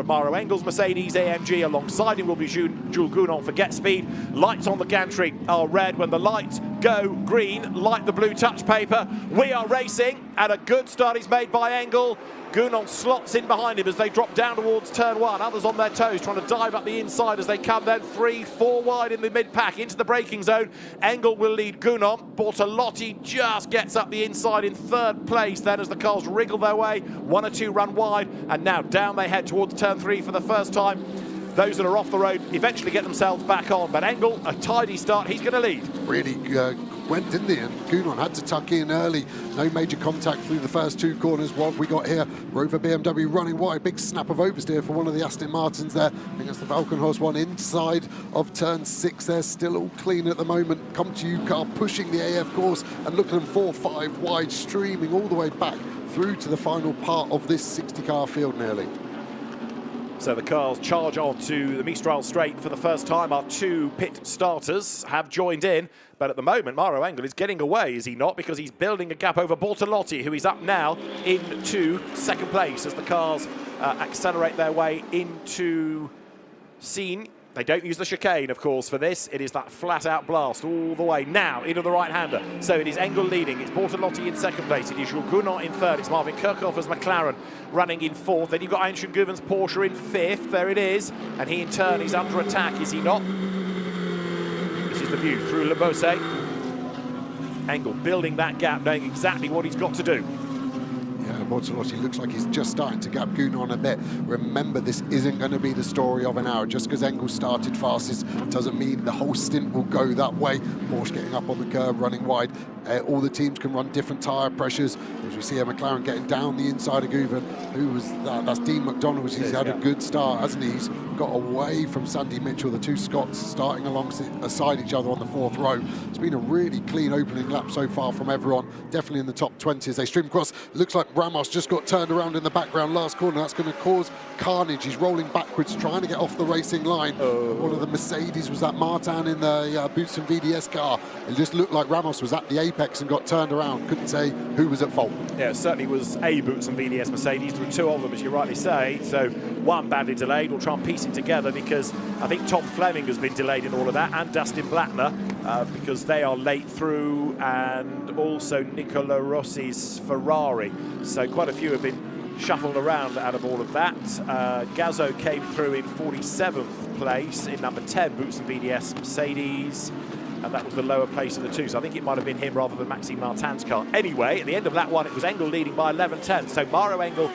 of Maro Engel's Mercedes AMG. Alongside him will be Jules Gounon for Get Speed. Lights on the gantry are red. When the lights go green, like the blue touch paper, we are racing, and a good start is made by Engel. Gounon slots in behind him as they drop down towards turn one. Others on their toes trying to dive up the inside as they come then 3-4 wide in the mid-pack into the braking zone. Engel will lead Gounon. Bortolotti just gets up the inside in third place then as the cars wriggle their way. 1 or 2 run wide, and now down they head towards turn 3 for the first time. Those that are off the road eventually get themselves back on, but Engel, a tidy start, he's going to lead. Really went, didn't he? And Gounon had to tuck in early. No major contact through the first 2 corners. What have we got here? Rover BMW running wide. Big snap of oversteer for one of the Aston Martins there. I think that's the Valkenhorst one inside of turn 6. They're still all clean at the moment. Come to you car pushing the AF course, and look at them 4-5 wide, streaming all the way back through to the final part of this 60-car field nearly. So the cars charge on to the Mistral straight for the first time. Our 2 pit starters have joined in, but at the moment Maro Engel is getting away, is he not? Because he's building a gap over Bortolotti, who is up now into second place as the cars accelerate their way into Scene. They don't use the chicane, of course, for this. It is that flat-out blast all the way now into the right-hander. So it is Engel leading. It's Bortolotti in second place. It is Jules Gounon in third. It's Marvin Kirchhoffer's McLaren running in fourth. Then you've got Einstein Guven's Porsche in fifth. There it is. And he, in turn, is under attack, is he not? This is the view through Le Beausset. Engel building that gap, knowing exactly what he's got to do. Bortolotti looks like he's just starting to gap Gounon a bit. Remember, this isn't going to be the story of an hour. Just because Engel started fastest doesn't mean the whole stint will go that way. Porsche getting up on the curb, running wide. All the teams can run different tyre pressures. As we see a McLaren getting down the inside of Guven. Who was that? That's Dean McDonald. He's had a good start, hasn't he? He's got away from Sandy Mitchell, the 2 Scots starting alongside each other on the 4th row. It's been a really clean opening lap so far from everyone. Definitely in the top 20 as they stream across. Looks like Ramos just got turned around in the background last corner. That's going to cause carnage. He's rolling backwards, trying to get off the racing line. One of the Mercedes was that Martin in the Boots and VDS car. It just looked like Ramos was at the apex and got turned around. Couldn't say who was at fault. Yeah, it certainly was a Boots and VDS Mercedes. There were 2 of them, as you rightly say. So one badly delayed. We'll try and piece it together because I think Tom Fleming has been delayed in all of that, and Dustin Blattner, because they are late through, and also Nicola Rossi's Ferrari. So quite a few have been shuffled around out of all of that. Gazzo came through in 47th place in number 10 Boots and VDS Mercedes, and that was the lower place of the 2. So I think it might have been him rather than Maxime Martin's car. Anyway, at the end of that one, it was Engel leading by 11/10. So Maro Engel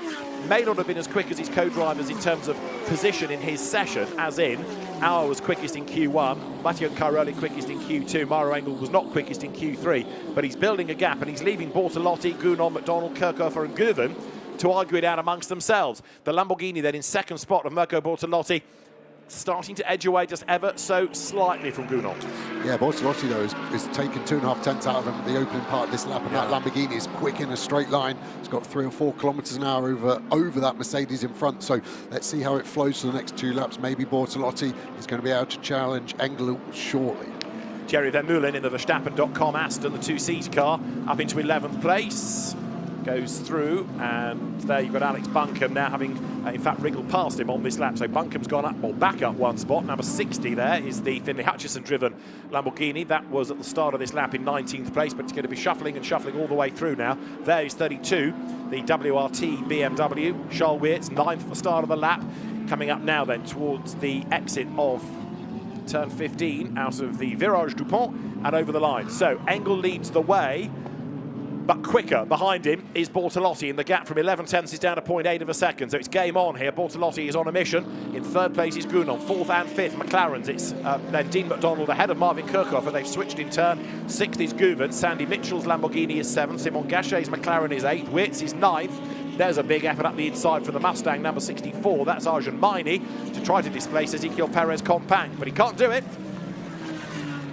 may not have been as quick as his co-drivers in terms of position in his session, as in Auer was quickest in Q1, Matteo Cairoli quickest in Q2, Maro Engel was not quickest in Q3, but he's building a gap and he's leaving Bortolotti, Gounon, McDonald, Kirchhoffer and Guven to argue it out amongst themselves. The Lamborghini then in second spot of Mirko Bortolotti, starting to edge away just ever so slightly from Gounon. Yeah, Bortolotti though is taking 2.5 tenths out of him at the opening part of this lap, and that Lamborghini is quick in a straight line. It's got 3 or 4 kilometers an hour over that Mercedes in front. So let's see how it flows for the next 2 laps. Maybe Bortolotti is going to be able to challenge Engel shortly. Thierry Vermeulen in the Verstappen.com Aston, the 2Cs car, up into 11th place. Goes through, and there you've got Alex Buncombe now having, in fact, wriggled past him on this lap. So Buncombe's gone up, or back up 1 spot. Number 60 there is the Finlay Hutchison-driven Lamborghini. That was at the start of this lap in 19th place, but it's going to be shuffling and shuffling all the way through now. There is 32, the WRT BMW. Charles Weerts, 9th at the start of the lap. Coming up now then towards the exit of turn 15 out of the Virage Dupont and over the line. So Engel leads the way, but quicker behind him is Bortolotti, and the gap from 11/10 is down to 0.8 of a second. So it's game on here. Bortolotti is on a mission. In third place is Gounon. 4th and 5th, McLaren's. It's then Dean McDonald ahead of Marvin Kirchhoffer. They've switched in turn. 6th is Guven. Sandy Mitchell's Lamborghini is 7th. Simon Gachet's McLaren is 8th. Weerts is 9th. There's a big effort up the inside for the Mustang, number 64. That's Arjun Maini to try to displace Ezekiel Perez Compact, but he can't do it.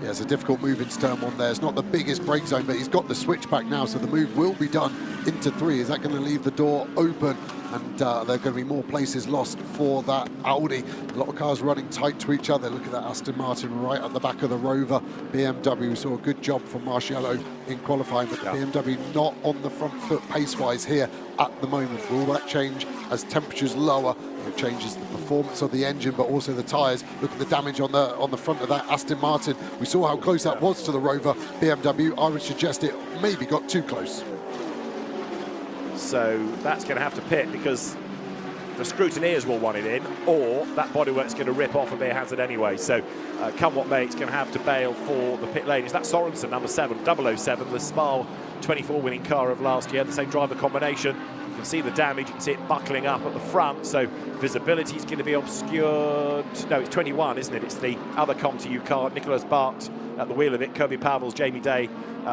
Yeah, it's a difficult move into turn 1 there. It's not the biggest brake zone, but he's got the switchback now, so the move will be done into 3. Is that going to leave the door open? And there are going to be more places lost for that Audi. A lot of cars running tight to each other. Look at that Aston Martin right at the back of the Rover. BMW, we saw a good job from Marciello in qualifying, but BMW not on the front foot pace-wise here at the moment. Will that change as temperatures lower? It changes the performance of the engine, but also the tyres. Look at the damage on the front of that Aston Martin. We saw how close that was to the Rover BMW. I would suggest it maybe got too close. So that's going to have to pit because the scrutineers will want it in, or that bodywork's going to rip off and be a hazard anyway. So come what may, it's going to have to bail for the pit lane. Is that Sorensen, number 7, 007, the Spa 24 winning car of last year, the same driver combination. You can see the damage, you can see it buckling up at the front, so visibility is going to be obscured. No, it's 21, isn't it? It's the other ComTU car, Nicholas Bart at the wheel of it, Kirby Pavels, Jamie Day,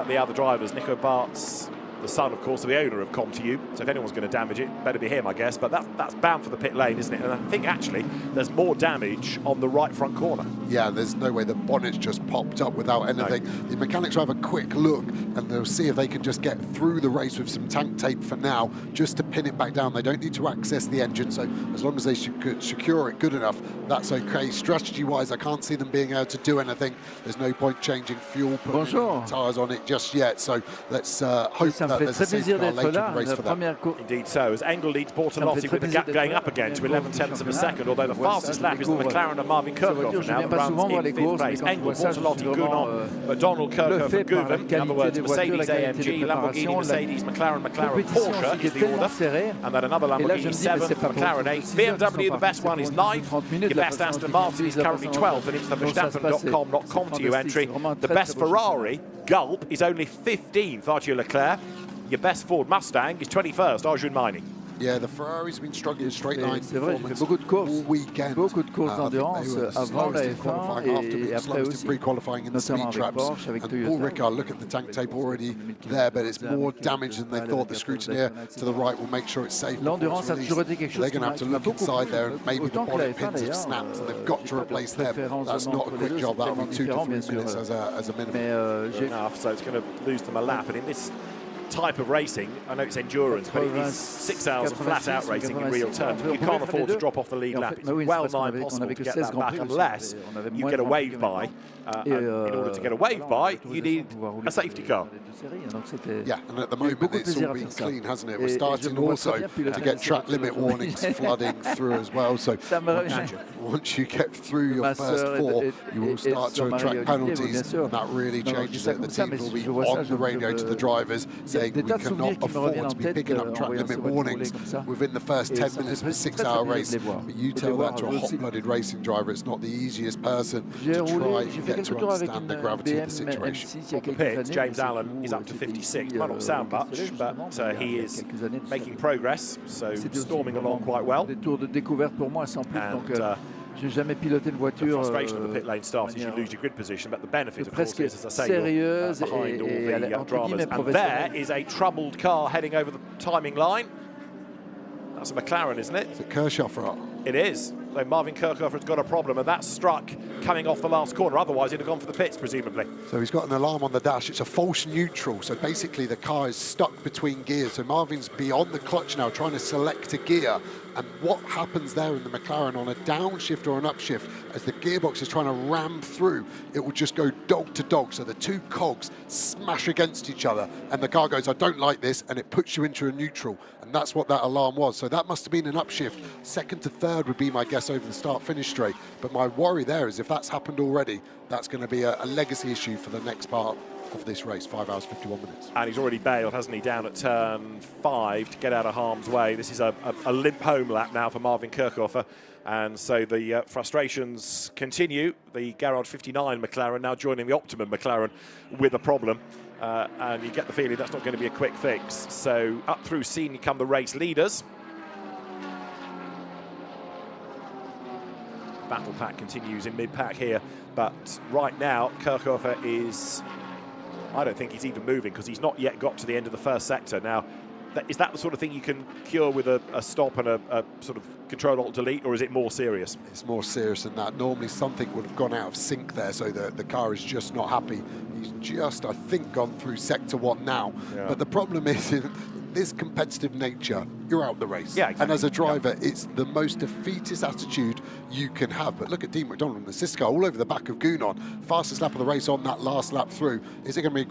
the other drivers. Nico Bart's the son, of course, of the owner of ComTU, so if anyone's going to damage it, better be him, I guess. But that's bound for the pit lane, isn't it? And I think actually there's more damage on the right front corner. Yeah, there's no way the bonnet's just popped up without anything. No. The mechanics will have a quick look and they'll see if they can just get through the race with some tank tape for now, just to pin it back down. They don't need to access the engine, so as long as they secure it good enough, that's okay. Strategy-wise, I can't see them being able to do anything. There's no point changing fuel, putting tyres on it just yet. So let's hope that there's a safety car later in the race for that. Indeed so, as Engel leads Bortolotti with the gap going up again to 11 tenths of a second, although the fastest lap is the McLaren and Marvin Kirchhoff now, runs in 5th place. Engel, Bortolotti, Gounon, McDonald, Kirchhoff and Guven. In other words, Mercedes, AMG, Lamborghini, Mercedes, McLaren, Porsche is the order. And then another Lamborghini 7th, McLaren 8th. BMW, the best one, is 9th. Your best Aston Martin is currently 12th, and it's the Verstappen.com.com entry. The best Ferrari, Gulp, is only 15th, Arthur Leclerc. Your best Ford Mustang is 21st, Arjun Maini. Yeah, the Ferrari's been struggling straight line performance beaucoup de courses, all weekend. Beaucoup de courses d'endurance avant la F1 et après aussi, pre-qualifying in the speed traps. And Paul Ricard, look at the tank tape already there, but it's more damage than they thought. The scrutineer to the right will make sure it's safe. L'endurance a toujours été quelque chose. They're going to have to look inside there, and maybe the bonnet pins have snapped, and they've got to replace them. That's not a quick job. That'll be 2 to 3 minutes as a minimum. Enough, so it's going to lose them a lap, and in this type of racing, I know it's endurance, but it is 6 hours of flat-out racing in real terms. You can't afford to drop off the lead lap. It's well nigh impossible to get that back unless you get a wave by. And in order to get a wave by, you need a safety car. Yeah, and at the moment it's all been clean, hasn't it? We're starting also to get track limit warnings flooding through as well. So once you get through your first 4, you will start to attract penalties, and that really changes it. The teams will be on the radio to the drivers saying we cannot afford to be picking up track limit warnings within the first 10 minutes of a 6-hour race. But you tell that to a hot-blooded racing driver, it's not the easiest person to try and get to understand the gravity of the situation. On the pits, James Allen is up to 56. Might not sound much, but he is making progress, so storming along quite well. J'ai jamais piloté une voiture. The frustration of the pit lane start is you lose your grid position, but the benefit, of course, is, as I say, you're behind all the dramas. And there is a troubled car heading over the timing line. That's a McLaren, isn't it? It's a Kirchhoff. It is. So Marvin Kirchhoff has got a problem, and that's struck coming off the last corner. Otherwise, he'd have gone for the pits, presumably. So he's got an alarm on the dash. It's a false neutral. So basically, the car is stuck between gears. So Marvin's beyond the clutch now, trying to select a gear. And what happens there in the McLaren on a downshift or an upshift, as the gearbox is trying to ram through, it will just go dog to dog. So the two cogs smash against each other, and the car goes, I don't like this, and it puts you into a neutral. And that's what that alarm was. So that must have been an upshift. Second to third would be my guess over the start-finish straight. But my worry there is if that's happened already, that's going to be a legacy issue for the next part of this race, 5 hours, 51 minutes. And he's already bailed, hasn't he, down at turn 5 to get out of harm's way. This is a limp home lap now for Marvin Kirchhoff. And so the frustrations continue. The Garage 59 McLaren now joining the Optimum McLaren with a problem. And you get the feeling that's not going to be a quick fix. So up through senior come the race leaders. Battle pack continues in mid-pack here. But right now, Kirchhoff is... I don't think he's even moving because he's not yet got to the end of the first sector. Now, is that the sort of thing you can cure with a stop and a sort of Control-Alt-Delete, or is it more serious? It's more serious than that. Normally something would have gone out of sync there, so the car is just not happy. He's just, I think, gone through sector 1 now. Yeah. But the problem is, in this competitive nature, you're out the race. Yeah, exactly. And as a driver, it's the most defeatist attitude you can have. But look at Dean McDonald and the Cisco all over the back of Gounon. Fastest lap of the race on that last lap through. Is it going to be